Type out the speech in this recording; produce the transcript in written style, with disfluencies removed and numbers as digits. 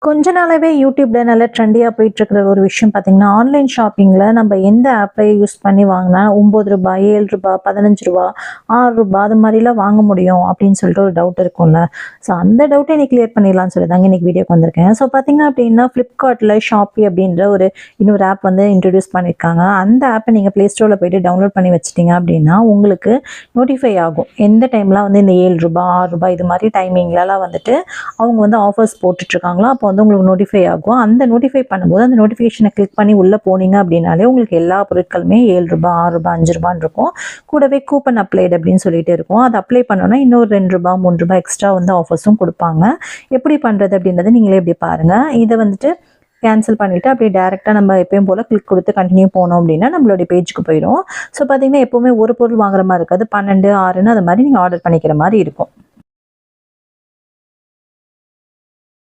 கொஞ்ச நாளாவே யூடியூப்ல நல்ல ட்ரெண்டியா போயிட்டு இருக்கிற ஒரு விஷயம் பார்த்தீங்கன்னா, ஆன்லைன் ஷாப்பிங்ல நம்ம எந்த ஆப்பை யூஸ் பண்ணி வாங்குனா ரூ. 9, ரூ. 7, ரூ. 15, ரூ. 6 அது மாரிலாம் வாங்க முடியும் அப்படின்னு சொல்லிட்டு ஒரு டவுட் இருக்கும்ல. ஸோ அந்த டவுட்ட இன்னைக்கு கிளியர் பண்ணிடலாம்னு சொல்லி தாங்க இன்னைக்கு வீடியோக்கு வந்திருக்கேன். ஸோ பார்த்தீங்க அப்படின்னா, Flipkartல Shopee அப்படின்ற ஒரு இன்னொரு ஆப் வந்து இன்ட்ரோடியூஸ் பண்ணியிருக்காங்க. அந்த ஆப்பை நீங்க Play Storeல போயிட்டு டவுன்லோட் பண்ணி வச்சுட்டீங்க அப்படின்னா, உங்களுக்கு நோட்டிஃபை ஆகும். எந்த டைம்லாம் வந்து இந்த ரூ. 7, ரூ. 6 இது மாரி டைமிங்லலாம் வந்துட்டு அவங்க வந்து ஆஃபர்ஸ் போட்டுட்ருக்காங்களோ, அப்போ வந்து உங்களுக்கு நோட்டிஃபை ஆகும். அந்த நோட்டிஃபை பண்ணும்போது அந்த நோட்டிஃபிகேஷனை கிளிக் பண்ணி உள்ளே போனீங்க அப்படின்னாலே உங்களுக்கு எல்லா பொருட்களுமே ரூ. 7, ரூ. 6, ரூ. 5 இருக்கும். கூடவே கூப்பன் அப்ளைடு அப்படின்னு சொல்லிட்டு இருக்கும். அதை அப்ளை பண்ணோன்னா இன்னொரு ரூ. 2, ரூ. 3 எக்ஸ்ட்ரா வந்து ஆஃபர்ஸும் கொடுப்பாங்க. எப்படி பண்ணுறது அப்படின்றத நீங்களே எப்படி பாருங்கள். இதை வந்துட்டு கேன்சல் பண்ணிவிட்டு அப்படியே டேரெக்டாக நம்ம எப்பயும் போல் கிளிக் கொடுத்து கண்டினியூ போனோம் அப்படின்னா நம்மளுடைய பேஜுக்கு போயிடும். ஸோ பார்த்தீங்கன்னா எப்போவுமே ஒரு பொருள் வாங்குற மாதிரி இருக்காது. 12, 6ன்னு அது மாதிரி நீங்கள் ஆர்டர் பண்ணிக்கிற மாதிரி இருக்கும்.